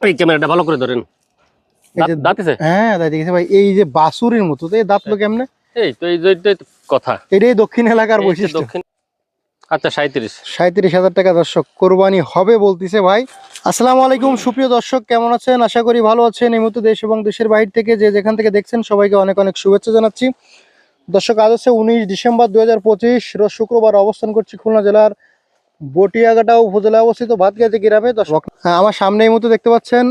এই ক্যামেরাটা ভালো করে ধরেন। দাঁত আছে? হ্যাঁ দাঁত দেখেছে ভাই, এই যে বাসুরির মতো তো দাঁতলো কেমনে? এই তো এই যে কথা, এটাই দক্ষিণ এলাকার বৈশিষ্ট্য। দক্ষিণ। আচ্ছা 37,000 টাকা দর্শক, কোরবানি হবে বলতিছে ভাই। আসসালামু আলাইকুম সুপ্রিয় দর্শক, কেমন আছেন? আশা করি ভালো আছেন। এই মুহূর্তে দেশ এবং দেশের বাইরে থেকে যে যেখান থেকে দেখছেন সবাইকে অনেক অনেক শুভেচ্ছা জানাচ্ছি। দর্শক আজ হচ্ছে 19 ডিসেম্বর 2025, রোজ শুক্রবার। অবস্থান করছি খুলনা জেলার বটিয়াঘাটা উপজেলায় অবস্থিত ভাতগাছি গ্রামে। দর্শক আমার সামনে এই মুহূর্তে দেখতে পাচ্ছেন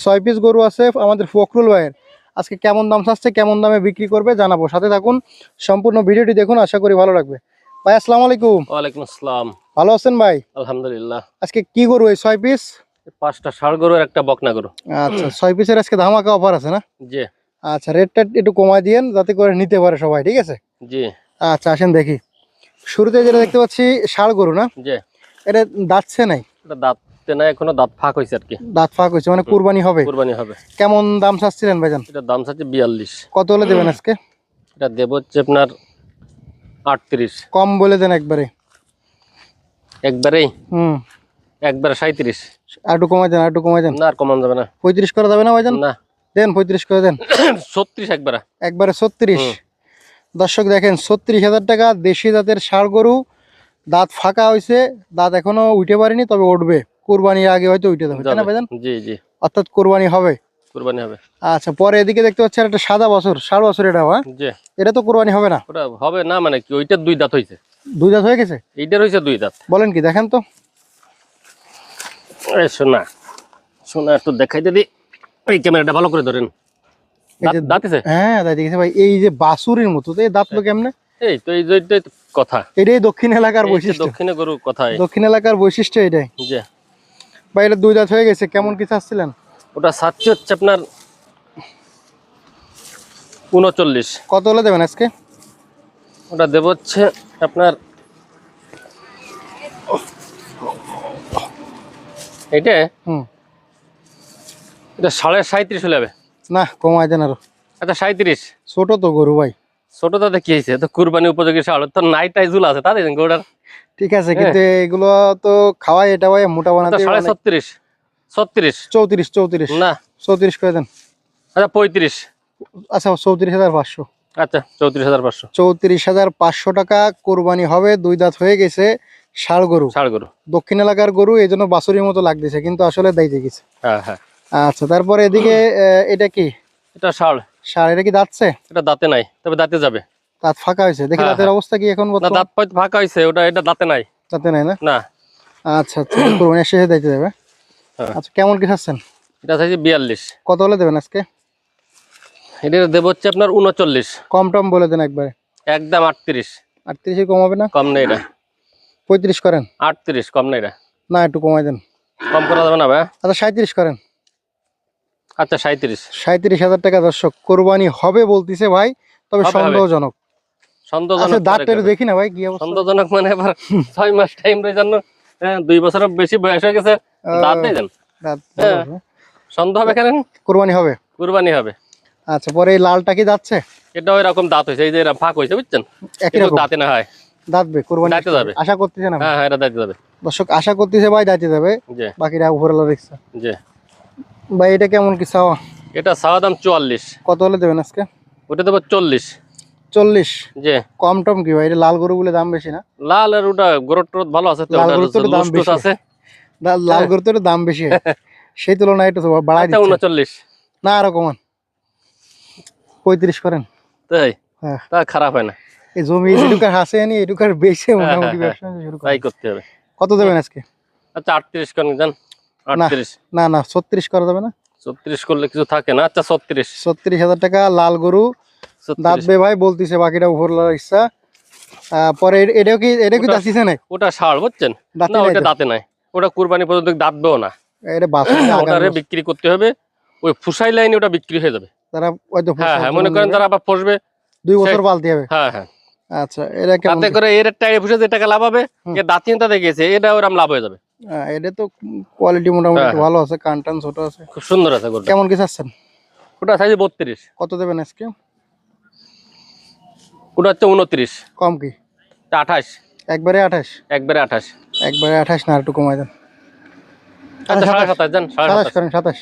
6 পিস গরু আছে আমাদের ফখরুল ভাইয়ের। আজকে কেমন দাম চাচ্ছে, কেমন দামে বিক্রি করবে জানাবো, সাথে থাকুন, সম্পূর্ণ ভিডিওটি দেখুন, আশা করি ভালো লাগবে। ভাই আসসালামু আলাইকুম। ওয়ালাইকুম আসসালাম। ভালো আছেন ভাই? আলহামদুলিল্লাহ। আজকে কি গরু এই 6 পিস? 5টা ষাঁড় গরু আর একটা বকনা গরু। আচ্ছা 6 পিসের আজকে ধামাকা অফার আছে না? জি আচ্ছা রেটটা একটু কমায় দিয়েন যাতে করে নিতে পারে সবাই, ঠিক আছে? জি। আচ্ছা আসেন দেখি। শুরুতে যেটা দেখতে পাচ্ছি ষাঁড় গরু না? জি। এটা দাঁতছে নাই? এটা দাঁতে না, এখনো দাঁত ফাঁক হয়েছে আর কি। দাঁত ফাঁক হয়েছে মানে কুরবানি হবে? কুরবানি হবে। কেমন দাম চাচ্ছিলেন ভাইজান? এটা দাম চাচ্ছে 42। কত হলে দেবেন আজকে? এটা দেব হচ্ছে আপনার 38। কম বলে দেন একবারে। একবারেই? হুম, একবারে 37। আর একটু কমাই দেন, আর একটু কমাই দেন। না আর কমান যাবে না। 35 করা যাবে না ভাইজান? না। দেন 35 করে দেন। 36 একবারে। একবারে 36। দর্শক দেখেন 36,000 টাকা, দেশি জাতের ষাঁড় গরু, দাঁত ফাঁকা হয়েছে, দাঁত এখনো উঠে পারেনি, তবে উঠবে কুরবানির আগে, হয়তো উঠে যাবে, তাই না ভাইজান? জি জি। অর্থাৎ কুরবানি হবে। কুরবানি হবে। আচ্ছা পরে এদিকে দেখতে পাচ্ছি একটা সাদা বছর, 60 বছর, এটা হ্যাঁ? জি। এটা তো কুরবানি হবে না? ওটা হবে না মানে কি, ওইটার 2 দাঁত হয়েছে। 2 দাঁত হয়ে গেছে? এইটার হয়েছে 2 দাঁত। বলেন কি, দেখেন তো। এই শোনা শোনা একটু দেখাই দিদি। এই ক্যামেরাটা ভালো করে ধরেন। দাঁত আছে? হ্যাঁ দাঁত দেখেছে ভাই, এই যে বাসুরির মতো তো দাঁতলো কেমনে? এই তো এই যে কথা, এটাই দক্ষিণ এলাকার বৈশিষ্ট্য। দক্ষিণে গরু কথা। দক্ষিণ এলাকার বৈশিষ্ট্য এটাই। জি। ভাই এটা 2 দাঁত হয়ে গেছে, কেমন কি চাচ্ছিলেন? ওটা সাচ্ছি হচ্ছে আপনার 39। কত হলে দেবেন আজকে? ওটা দেব হচ্ছে আপনার এইটা, হুম, এটা 37.5 হলে যাবে। না কমাই দেন আরো। আচ্ছা 37। ছোট তো গরু ভাই। ছোট তাতে কি হয়েছে, তো কুরবানি উপযোগী ষাঁড় তো নাইটাই ঝুল আছে তাদের গরুটার। ঠিক আছে, কিন্তু এগুলো তো খাওয়াই, এটা ভাই মোটা বানাতে। 36.5 36। 34 34 না 34 করে দেন। আচ্ছা 35। আচ্ছা 34,500। আচ্ছা 34,500। 34,500 টাকা, কোরবানি হবে, 2 দাঁত হয়ে গেছে, ষাঁড় গরু, ষাঁড় গরু। দক্ষিণ এলাকার গরু, এই জন্য বাছুরির মতো লাগতেছে, কিন্তু আসলে দাইতে গেছে। হ্যাঁ হ্যাঁ। আচ্ছা তারপরে এদিকে এটা কি? এটা ষাঁড়। ষাঁড়, এটা কি দাঁতছে? এটা দাঁতে নাই, তবে দাঁতে যাবে। দাঁত ফাঁকা হয়েছে দেখি, দাঁতের অবস্থা কি এখন? না দাঁত ফাঁকা হয়েছে, ওটা এটা দাঁতে নাই। দাঁতে নাই না? না। আচ্ছা আচ্ছা, কোরবানি শেষে দিতে যাবে। আচ্ছা কেমন কি চাচ্ছেন? এটা চাইছি 42। কত হলে দেবেন আজকে? এটা দেব হচ্ছে আপনার 39। কম টম বলে দেন একবারে। একদম 38। 38 কম হবে না? কম নেই এটা। 35 করেন। 38 কম নেই এটা। না একটু কমাই দেন। কম করা যাবে না ভাই? আচ্ছা 37 করেন। আচ্ছা 37। 37,000 টাকা দর্শক, কোরবানি হবে বলতিছে ভাই, তবে সন্দেহজনক। আচ্ছা দাঁতটা একটু দেখি না ভাই, কি অবস্থা? সন্দেহজনক মানে এবার 6 মাস টাইম রয়ে জন্য, হ্যাঁ 2 বছরের বেশি বয়স হয়ে গেছে, দাঁত দেই দেন। সন্দেহ হবে কেন? কোরবানি হবে। কুরবানি হবে। আচ্ছা পরে এই লালটা কি যাচ্ছে? এটা এরকম দাঁত হয়েছে, এই যে এরকম ফাঁক হয়েছে বুঝছেন, একই রকম দাঁতে না হয়। দাঁতবে কোরবানি দাঁতে যাবে। আশা করতেছে না? হ্যাঁ হ্যাঁ এটা দাঁতে যাবে দর্শক আশা করতেছে ভাই দাঁতে যাবে, জি বাকিটা উপরওয়ালা দেখছে। জি। ভাই এটা কেমন কি চাওয়া? এটা চাওয়া দাম 44। কত হলে দেবেন আজকে? ওটা দেবো 40। 40? জি। কম টম কি ভাই, এটা লাল গরু বলে দাম বেশি না? লাল আর ওটা গরুর টরত ভালো আছে তো, লাল গরুর তো দাম বেশি আছে। লাল গরুর তো দাম বেশি, সেই তুলনায় একটু বাড়াই দিচ্ছে। 39। না আরো কমান, 35 করেন। তাই? হ্যাঁ তা খারাপ হয় না। এই জমি যেটুকার হাসে আনি এটুকার বেশি মোটামুটি ব্যবসা শুরু তাই করেন। করতে হবে। কত দেবেন আজকে? আচ্ছা 38 করেন যান। 38। না না 36 করা যাবে না? 36 করলে কিছু থাকে না। আচ্ছা 36। 36,000 টাকা, লাল গরু, 36। দাঁতবে ভাই বলতিছে, বাকিটা উপরওয়ালার ইচ্ছা। পরে এটা কি দাঁতিছে না? ওটা ষাঁড় বুঝছেন না, ওটা দাঁতে নাই, ওটা কুরবানি পর্যন্ত দাঁতবেও না। এটা বাছুর, ওটারে বিক্রি করতে হবে, ওই ফুসাই লাইনে ওটা বিক্রি হয়ে যাবে। তারা হয়তো হ্যাঁ হ্যাঁ, মনে করেন তারা আবার ফসবে 2 বছর পালতে হবে। হ্যাঁ হ্যাঁ। আচ্ছা এটা কেমন? তাতে করে এর টাকা ফুসে যে টাকা লাভ হবে, এর দাঁতিন তাতে গেছে, এটা ওরকম লাভ হয়ে যাবে। এটা তো কোয়ালিটি মোটামুটি ভালো আছে, কানটান ছোট আছে, খুব সুন্দর আছে গরুটা। কেমন কি চাচ্ছেন? ওটা সাইজ 32। কত দেবেন আজকে? ওটা হচ্ছে 29। কম কি? 28। একবারে 28? একবারে 28। একবারে 28 না, একটু কমাই দেন। আচ্ছা 27.5 দেন, 27 করেন, 27।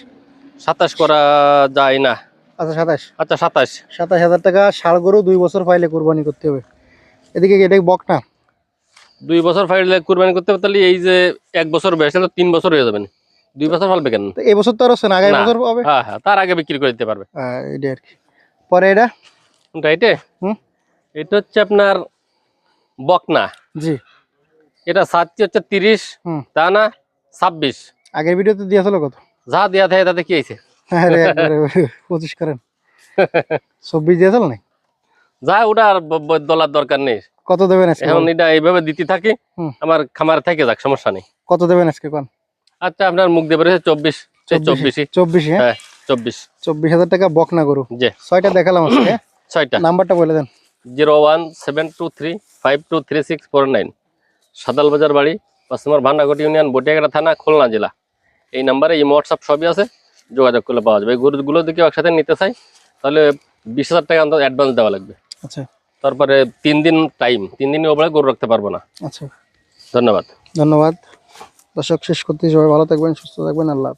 27 করা যায় না। আচ্ছা 27। আচ্ছা 27। 27,000 টাকা ষাড় গরু 2 বছর পাইলে কুরবানি করতে হবে। এদিকে এটা বক না? 2 বছর ফাইলে কুরবানি করতে হবে, তাহলে এই যে 1 বছর বয়স তো 3 বছর হয়ে যাবে না, 2 বছর ফালবে কেন? তো এই বছর তো আর হচ্ছে না, আগামী না। বছর হবে। হ্যাঁ হ্যাঁ, তার আগে বিক্রি করে দিতে পারবে। এটা আর কি। পরে এটা রাইটে, হুম এটা হচ্ছে আপনার বকনা। জি। এটা সাতটি হচ্ছে 30, হুম তা না 26। আগের ভিডিওতে দিয়েছিল কত? যা দেয়া থাকে তাতে কি হয়েছে? আরে একবারে 25 করেন। 26 দিয়েছিল না? যা ওটা আর দলার দরকার নেই। কত দেবেন আজকে? এখন এটা এইভাবে দিতে থাকি, হুম। আমার খামার থেকে যাক, সমস্যা নেই। কত দেবেন আজকে কোন? আচ্ছা আপনার মুখ দেবে 24। 24। 24 হ্যাঁ। হ্যাঁ 24। 24,000 টাকা বকনা গরু। জি। 6টা দেখালাম আজকে। 6টা। নাম্বারটা বলে দেন। 01723523649। সাদাল বাজার বাড়ি, কাস্টমার ভান্ডারঘাট ইউনিয়ন, বটিয়াঘাটা থানা, খুলনা জেলা। এই নাম্বারে এই হোয়াটসঅ্যাপ সবই আছে, যোগাযোগ করলে পাওয়া যাবে। এই গরুগুলো যদি কেউ একসাথে নিতে চাই তাহলে 20,000 টাকা অন্তত অ্যাডভান্স দেওয়া লাগবে। আচ্ছা তারপরে 3 দিন টাইম, 3 দিনের ওপরে গরু রাখতে পারবো না। আচ্ছা, ধন্যবাদ। ধন্যবাদ। দর্শক শেষ করতে, সবাই ভালো থাকবেন, সুস্থ থাকবেন, আল্লাহ হাফেজ।